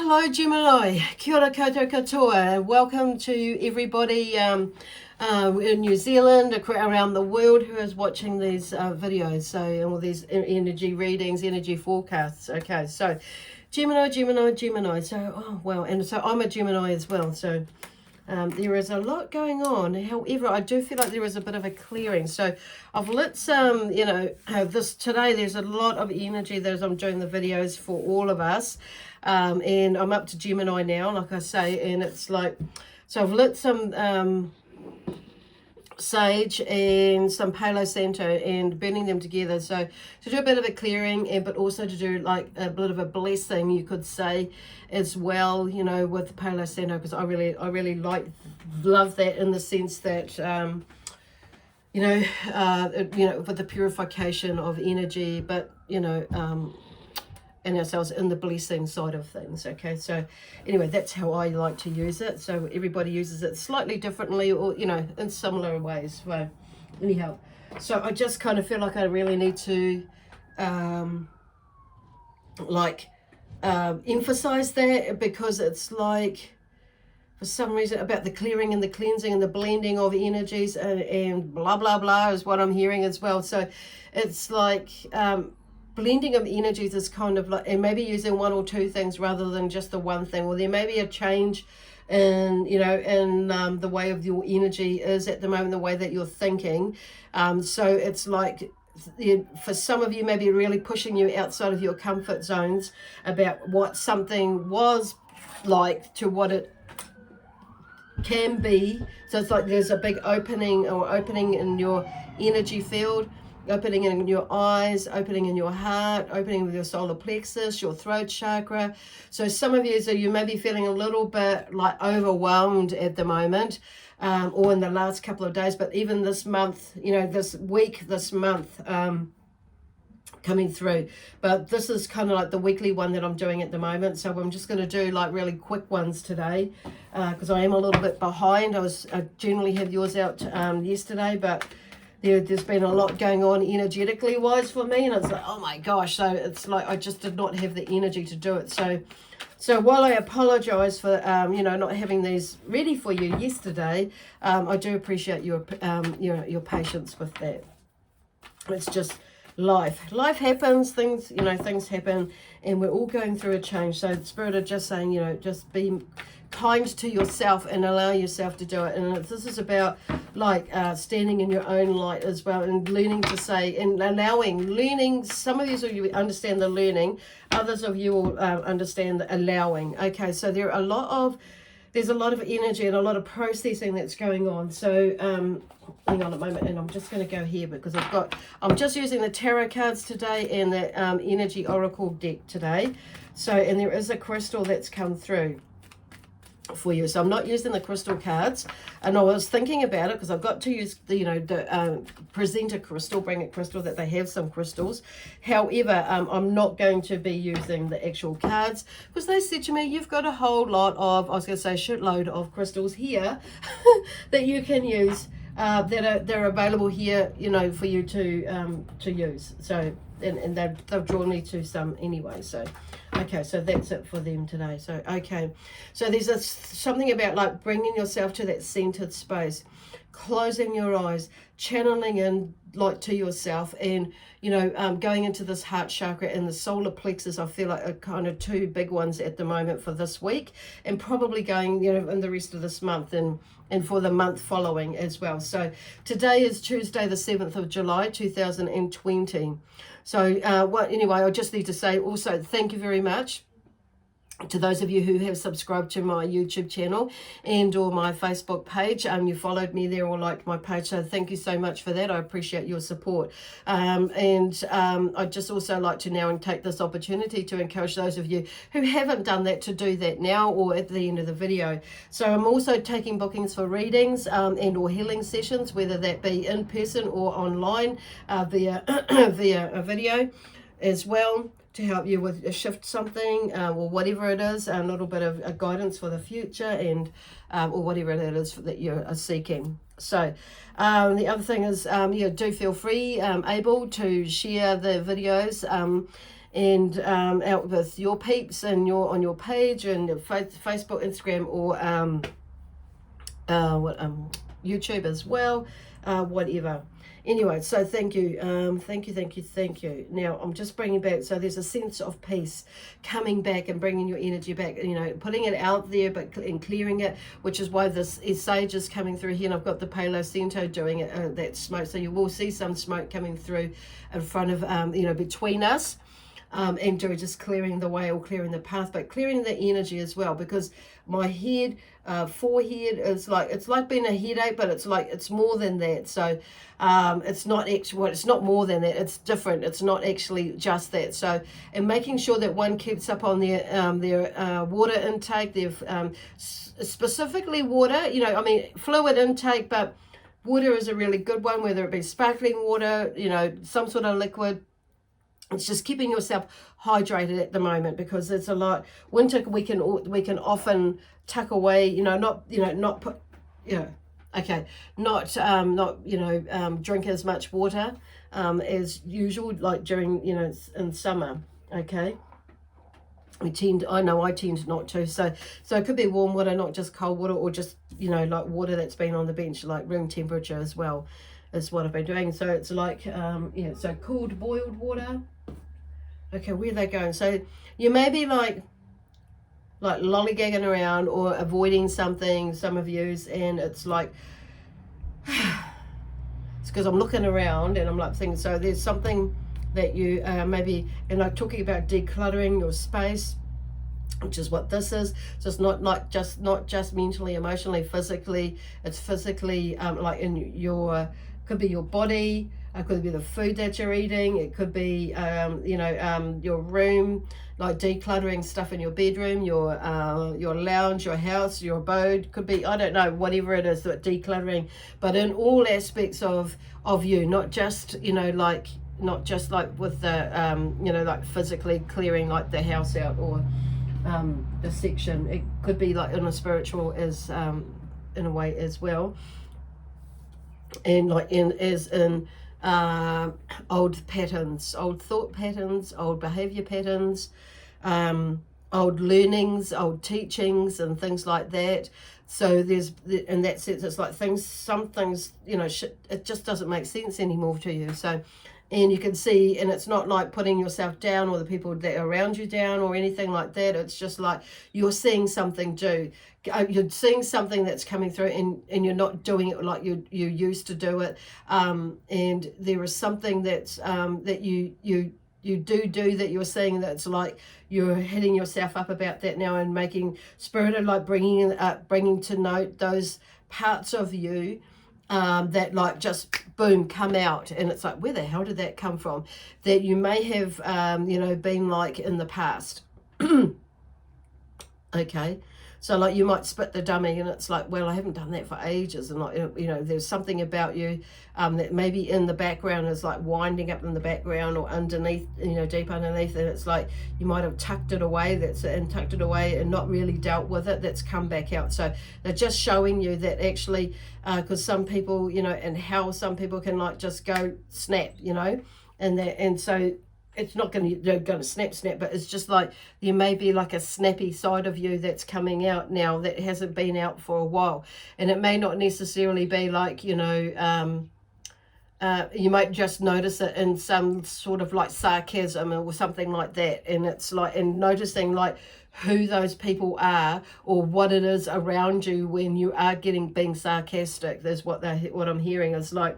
Hello Gemini, kia ora koutou katoa. Welcome to everybody in New Zealand, around the world who is watching these videos, so all these energy readings, energy forecasts. Okay, so Gemini. So, oh well, and so I'm a Gemini as well, so there is a lot going on. However, I do feel like there is a bit of a clearing. So I've lit some, this today, there's a lot of energy that I'm doing the videos for all of us. And I'm up to Gemini now, like I say, and it's like, so I've lit some sage and some Palo Santo and burning them together, so to do a bit of a clearing, and but also to do like a bit of a blessing, you could say, as well, with the Palo Santo, because I really love that, in the sense that with the purification of energy, but and ourselves in the blessing side of things. Okay, so anyway, that's how I like to use it. So everybody uses it slightly differently, or in similar ways. So anyhow, so I just kind of feel like I really need to emphasize that, because it's like, for some reason, about the clearing and the cleansing and the blending of energies, and blah blah blah is what I'm hearing as well. So it's like blending of energies is kind of like, and maybe using one or two things rather than just the one thing, or there may be a change in the way of your energy is at the moment, the way that you're thinking. So it's like, for some of you, maybe really pushing you outside of your comfort zones about what something was like to what it can be. So it's like there's a big opening in your energy field, opening in your eyes, opening in your heart, opening with your solar plexus, your throat chakra. So some of you, you may be feeling a little bit like overwhelmed at the moment, or in the last couple of days, but even this month, this month coming through. But this is kind of like the weekly one that I'm doing at the moment, so I'm just going to do like really quick ones today, because I am a little bit behind. I generally had yours out yesterday, but there's been a lot going on energetically wise for me, and it's like, oh my gosh, so it's like I just did not have the energy to do it. So while I apologize for not having these ready for you yesterday, I do appreciate your patience with that. It's just life happens, things happen, and we're all going through a change. So the Spirit are just saying, just be kind to yourself and allow yourself to do it. And this is about standing in your own light as well, and learning to say, and learning. Some of you will understand the learning, others of you will understand the allowing. Okay, so there's a lot of energy and a lot of processing that's going on. So hang on a moment, and I'm just going to go here, because I'm just using the tarot cards today and the energy oracle deck today. So, and there is a crystal that's come through for you, so I'm not using the crystal cards, and I was thinking about it, because I've got to use the presenter crystal, bring a crystal, that they have some crystals. However, I'm not going to be using the actual cards, because they said to me, you've got a whole lot of, I was going to say shitload of crystals here that you can use, they're available here, for you to use. So and they've drawn me to some anyway. So okay, so that's it for them today. So okay, so there's something about like bringing yourself to that centered space, closing your eyes, channeling in like to yourself, and going into this heart chakra and the solar plexus. I feel like are kind of two big ones at the moment for this week, and probably going in the rest of this month, and for the month following as well. So today is Tuesday the 7th of July 2020. So anyway, I just need to say also thank you very much to those of you who have subscribed to my YouTube channel and or my Facebook page. You followed me there or liked my page, so thank you so much for that. I appreciate your support. I'd just also like to now take this opportunity to encourage those of you who haven't done that to do that now or at the end of the video. So I'm also taking bookings for readings and or healing sessions, whether that be in person or online via a video as well, to help you with shift something or whatever it is, a little bit of guidance for the future, and or whatever it is that you are seeking. So the other thing is, do feel free, able to share the videos and out with your peeps and on your page and Facebook, Instagram, or YouTube as well, whatever. Anyway, so thank you, thank you. Now I'm just bringing back, so there's a sense of peace coming back and bringing your energy back, you know, putting it out there, but and clearing it, which is why this sage is coming through here, and I've got the Palo Santo doing it, that smoke, so you will see some smoke coming through in front of, you know, between us. And just clearing the way or clearing the path, but clearing the energy as well, because my head, forehead is like, it's like being a headache, but it's like, it's more than that. So it's not actually, well, it's not more than that, it's different, it's not actually just that. So, and making sure that one keeps up on their water intake, their specifically water, you know, I mean fluid intake, but water is a really good one, whether it be sparkling water, you know, some sort of liquid. It's just keeping yourself hydrated at the moment, because there's a lot. Winter we can often tuck away, you know, not put, you know, okay, not drink as much water as usual, like during, you know, in summer. Okay, I tend not to. So it could be warm water, not just cold water, or just, you know, like water that's been on the bench, like room temperature as well, is what I've been doing. So it's like, yeah, so cooled boiled water. Okay, where are they going? So you may be like lollygagging around or avoiding something, some of yous, and it's like, it's because I'm looking around and I'm like thinking, so there's something that you maybe, and I'm talking about decluttering your space, which is what this is. So it's not just mentally, emotionally, physically. It's physically, like in your, could be your body, it could be the food that you're eating, it could be your room, like decluttering stuff in your bedroom, your lounge, your house, your abode, could be, I don't know, whatever it is, that decluttering, but in all aspects of you, not just, you know, like, not just like with the you know, like physically clearing like the house out, or the section. It could be like in a spiritual as in a way as well, and like in old patterns, old thought patterns, old behavior patterns, old learnings, old teachings, and things like that. So there's, in that sense, it's like some things, you know, it just doesn't make sense anymore to you. So, and you can see, and it's not like putting yourself down or the people that are around you down or anything like that. It's just like you're seeing something you're seeing something that's coming through, and you're not doing it like you used to do it. And there is something that's that you do that you're seeing, that's like you're hitting yourself up about that now, and making spirited, like bringing to note those parts of you that like just boom come out, and it's like, where the hell did that come from, that you may have you know, been like in the past. Okay, so like you might spit the dummy, and it's like, well, I haven't done that for ages, and like, you know, there's something about you that maybe in the background is like winding up in the background or underneath, you know, deep underneath, and it's like you might have tucked it away, and not really dealt with it, that's come back out. So they're just showing you that actually, because some people, you know, and how some people can like just go snap, you know, and so it's not going to snap, but it's just like there may be like a snappy side of you that's coming out now that hasn't been out for a while. And it may not necessarily be like, you know, you might just notice it in some sort of like sarcasm or something like that. And it's like, and noticing like who those people are or what it is around you when you are being sarcastic. That's what I'm hearing is like,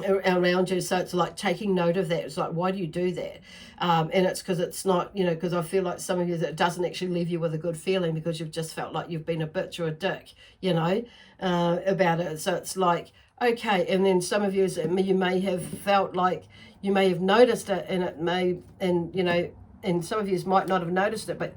around you. So it's like taking note of that. It's like, why do you do that? And it's because it's not, you know, because I feel like some of you, that doesn't actually leave you with a good feeling, because you've just felt like you've been a bitch or a dick, you know, about it. So it's like, okay. And then some of you may have felt like you may have noticed it, and it may, and you know, and some of you might not have noticed it, but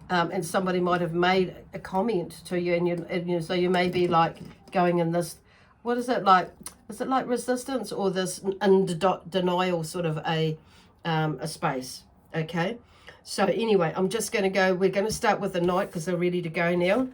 and somebody might have made a comment to you, and you so you may be like going in this, what is it like? Is it like resistance, or this in denial sort of a space? Okay. So anyway, I'm just going to go. We're going to start with the night, because they're ready to go now.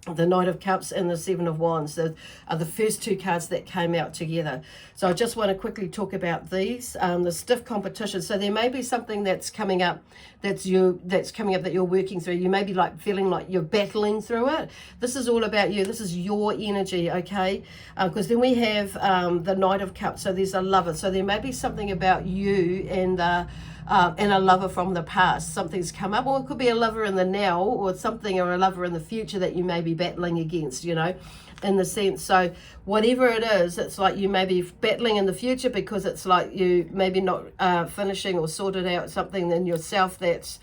The Knight of Cups and the Seven of Wands are the first two cards that came out together. So I just want to quickly talk about these. The stiff competition. So there may be something that's coming up that you're working through. You may be like feeling like you're battling through it. This is all about you. This is your energy, okay? Because then we have the Knight of Cups. So there's a lover. So there may be something about you and a lover from the past. Something's come up, or it could be a lover in the now, or something, or a lover in the future that you may be battling against, you know, in the sense. So whatever it is, it's like you may be battling in the future because it's like you maybe not finishing or sorted out something in yourself that's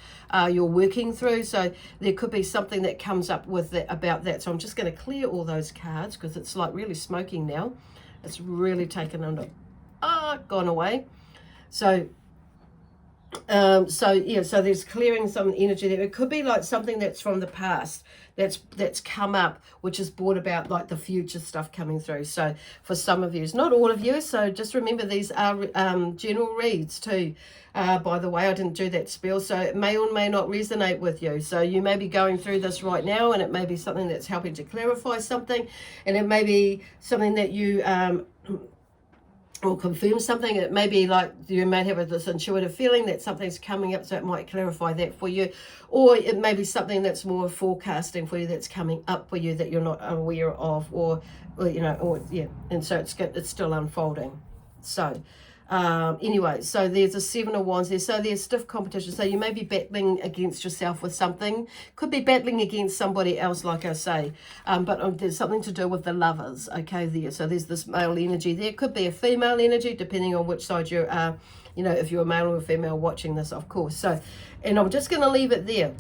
you're working through. So there could be something that comes up with that, about that. So I'm just going to clear all those cards because it's like really smoking now. It's really taken under, gone away. So so there's clearing some energy there. It could be like something that's from the past that's come up, which has brought about like the future stuff coming through. So for some of you, it's not all of you, so just remember these are general reads too. By the way, I didn't do that spell, so it may or may not resonate with you. So you may be going through this right now, and it may be something that's helping to clarify something, and it may be something that you or confirm something. It may be like you may have this intuitive feeling that something's coming up, so it might clarify that for you. Or it may be something that's more forecasting for you, that's coming up for you that you're not aware of, or you know, or yeah. And so it's still unfolding. So anyway, so there's a Seven of Wands there. So there's stiff competition. So you may be battling against yourself with something. Could be battling against somebody else, like I say. But there's something to do with the lovers, okay, there. So there's this male energy there. Could be a female energy, depending on which side you're, you know, if you're a male or a female watching this, of course. So, and I'm just going to leave it there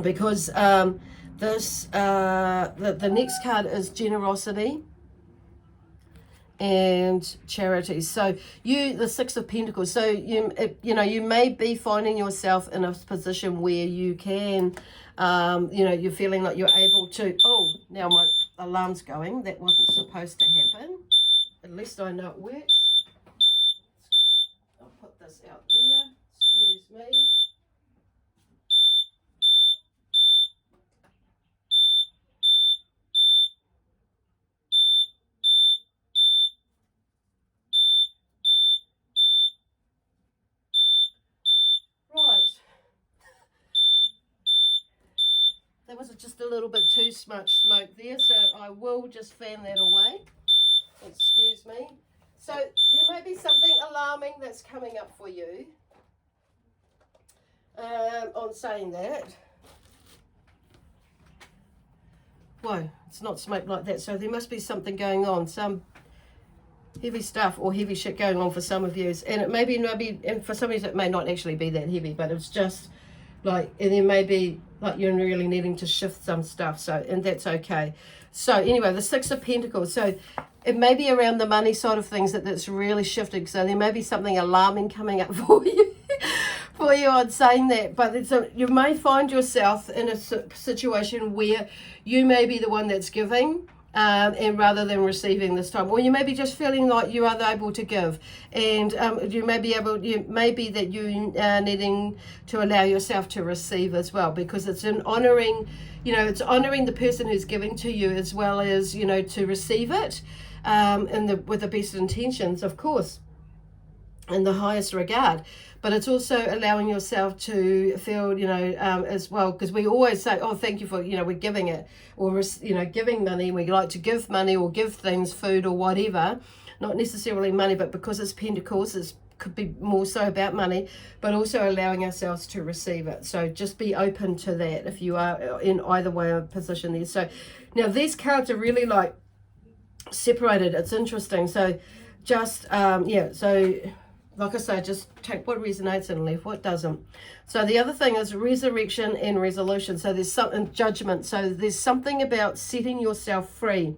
because the next card is generosity and charity. So the Six of Pentacles, so you know, you may be finding yourself in a position where you can you know, you're feeling like you're able to, now my alarm's going, that wasn't supposed to happen. At least I know it works. I'll put this out there, excuse me. There was just a little bit too much smoke there, so I will just fan that away. Excuse me. So there may be something alarming that's coming up for you on saying that. Whoa, it's not smoke like that, so there must be something going on, some heavy stuff or heavy shit going on for some of you. And it may be, and for some of you it may not actually be that heavy, but it's just like, and there may be like you're really needing to shift some stuff, so, and that's okay. So anyway, the Six of Pentacles, so it may be around the money side of things that's really shifting. So there may be something alarming coming up for you for you on saying that, but you may find yourself in a situation where you may be the one that's giving and rather than receiving this time, or you may be just feeling like you are able to give, and you may be that you needing to allow yourself to receive as well, because it's an honoring, you know, it's honoring the person who's giving to you as well as, you know, to receive it with the best intentions, of course, in the highest regard. But it's also allowing yourself to feel, you know, as well, because we always say, oh, thank you for, you know, we're giving it, or, you know, giving money. We like to give money or give things, food or whatever, not necessarily money, but because it's Pentacles, it could be more so about money, but also allowing ourselves to receive it. So just be open to that if you are in either way of position there. So now these cards are really like separated. It's interesting. So just, yeah, so like I say, just take what resonates and leave what doesn't. So the other thing is resurrection and resolution. So there's something, judgment. So there's something about setting yourself free,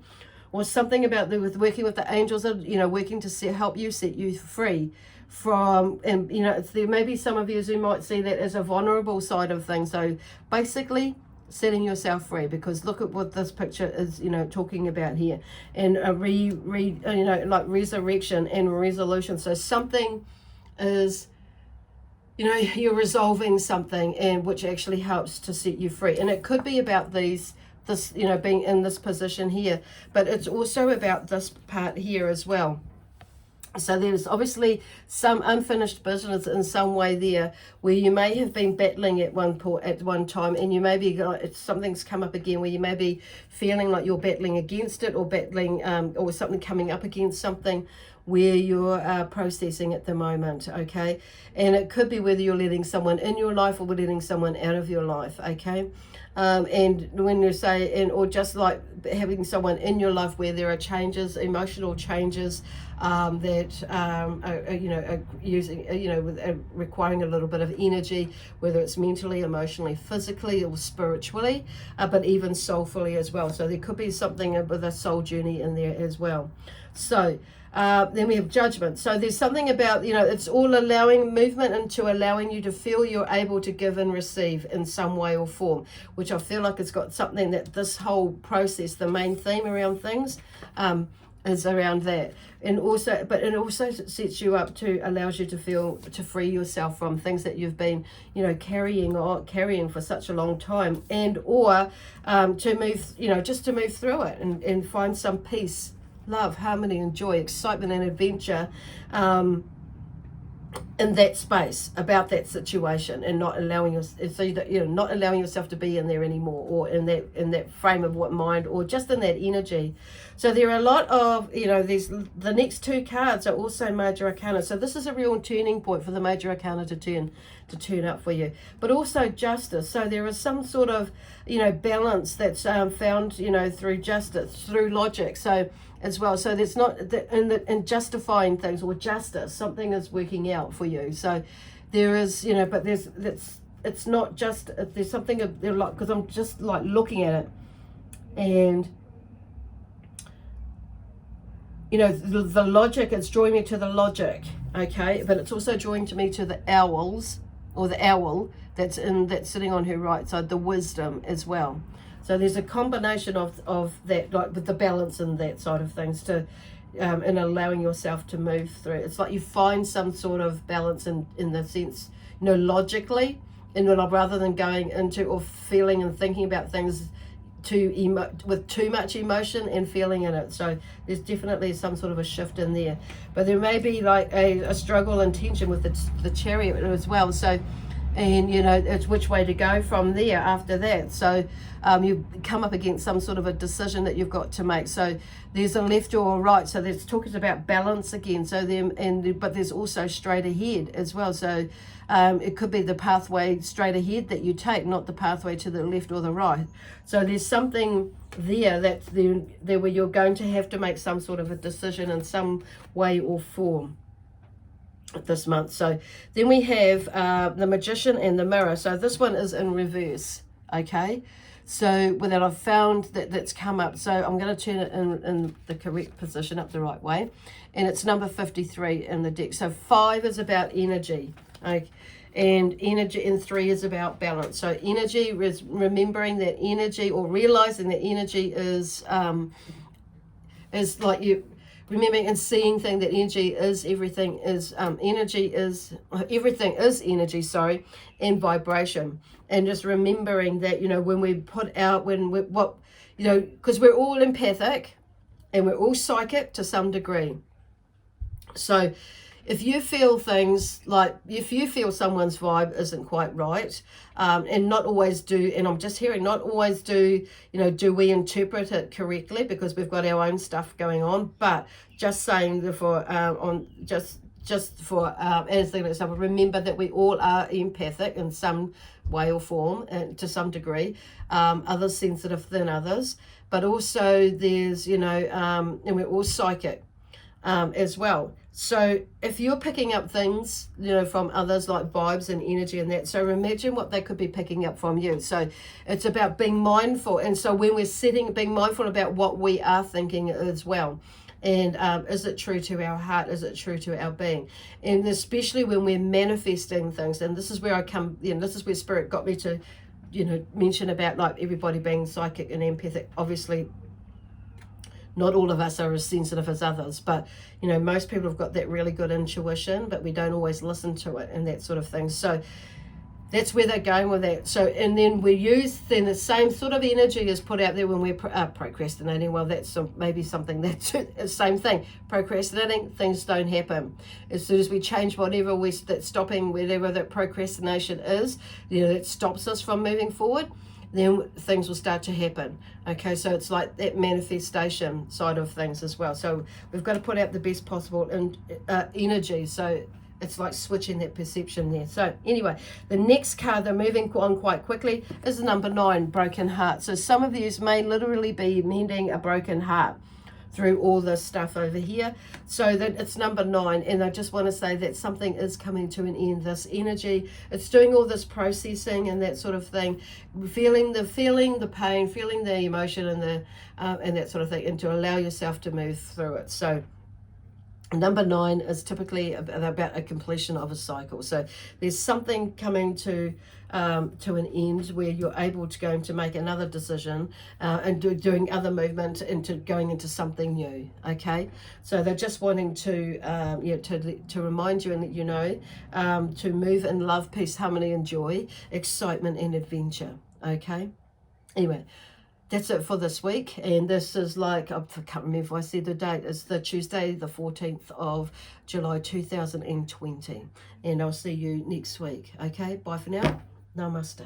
or something about with working with the angels, you know, working to help you set you free from, and you know, there may be some of you who might see that as a vulnerable side of things. So basically setting yourself free, because look at what this picture is, you know, talking about here, and you know, like resurrection and resolution. So something is, you know, you're resolving something, and which actually helps to set you free. And it could be about these this, you know, being in this position here, but it's also about this part here as well. So there's obviously some unfinished business in some way there, where you may have been battling at one time, and you may be something's come up again where you may be feeling like you're battling against it, or battling or something coming up against something where you're processing at the moment, okay? And it could be whether you're letting someone in your life or letting someone out of your life, okay? And when you say, or just like having someone in your life where there are changes, emotional changes that are, you know, are using, you know, requiring a little bit of energy, whether it's mentally, emotionally, physically, or spiritually, but even soulfully as well. So there could be something with a soul journey in there as well. So then we have judgment. So there's something about, you know, it's all allowing movement into allowing you to feel you're able to give and receive in some way or form, which I feel like it's got something that this whole process, the main theme around things, is around that. And also, but it also sets you up to, allows you to feel, to free yourself from things that you've been, you know, carrying for such a long time, and or to move, you know, just to move through it and find some peace, love, harmony, and joy, excitement, and adventure in that space about that situation, and not allowing not allowing yourself to be in there anymore, or in that frame of mind, or just in that energy. So there are a lot of, you know, the next two cards are also major arcana. So this is a real turning point for the major arcana to turn up for you, but also justice. So there is some sort of, you know, balance that's found, you know, through justice, through logic. So as well, so there's not in justifying things, or justice, something is working out for you. So there is, you know, but it's not just, there's something like, because I'm just like looking at it, and you know, the logic, it's drawing me to the logic, okay, but it's also drawing to me to the owls, or the owl that's sitting on her right side, the wisdom as well. So there's a combination of that, like with the balance and that side of things, to and allowing yourself to move through. It's like you find some sort of balance in the sense, you know, logically, and rather than going into or feeling and thinking about things with too much emotion and feeling in it. So there's definitely some sort of a shift in there, but there may be like a struggle and tension with the Chariot as well. So, and you know, it's which way to go from there after that. So you come up against some sort of a decision that you've got to make. So there's a left or a right. So there's talking about balance again. So but there's also straight ahead as well. So it could be the pathway straight ahead that you take, not the pathway to the left or the right. So there's something there that's there where you're going to have to make some sort of a decision in some way or form this month. So then we have the Magician and the Mirror. So this one is in reverse, okay? So with that, I've found that's come up. So I'm going to turn it in the correct position, up the right way. And it's number 53 in the deck. So 5 is about energy, okay? And energy, and 3 is about balance. So energy is remembering that energy, or realizing that energy is like you remembering and seeing thing that energy is everything is everything is energy, sorry, and vibration. And just remembering that, you know, when we put out, you know, because we're all empathic and we're all psychic to some degree. So if you feel things like, if you feel someone's vibe isn't quite right, and not always do, and I'm just hearing not always do, you know, do we interpret it correctly, because we've got our own stuff going on, but just saying for as an example, remember that we all are empathic in some way or form, and to some degree, others sensitive than others, but also there's, you know, and we're all psychic as well. So if you're picking up things, you know, from others, like vibes and energy and that, so imagine what they could be picking up from you. So it's about being mindful. And so when we're being mindful about what we are thinking as well. And is it true to our heart? Is it true to our being? And especially when we're manifesting things. And this is where this is where Spirit got me to, you know, mention about like everybody being psychic and empathic. Obviously, not all of us are as sensitive as others, but, you know, most people have got that really good intuition, but we don't always listen to it and that sort of thing. So That's where they're going with that. So, and then we use then the same sort of energy is put out there when we're procrastinating. Well, that's maybe something that's the same thing. Procrastinating, things don't happen. As soon as we change whatever that's stopping, whatever that procrastination is, it stops us from moving forward, then things will start to happen. Okay, so it's like that manifestation side of things as well. So we've got to put out the best possible energy. So it's like switching that perception there. So anyway, the next card, they're moving on quite quickly, is the number 9, broken heart. So some of you may literally be mending a broken heart through all this stuff over here. So that it's number 9, and I just want to say that something is coming to an end. This energy, it's doing all this processing and that sort of thing, feeling the pain, feeling the emotion and that sort of thing, and to allow yourself to move through it. So number 9 is typically about a completion of a cycle. So there's something coming to an end where you're able to go to make another decision and doing other movement into going into something new. Okay, so they're just wanting to to remind you and let you know to move in love, peace, harmony, and joy, excitement, and adventure. Okay, anyway. That's it for this week, and this is like, I can't remember if I said the date, it's the Tuesday, the 14th of July 2020, and I'll see you next week. Okay, bye for now. Namaste.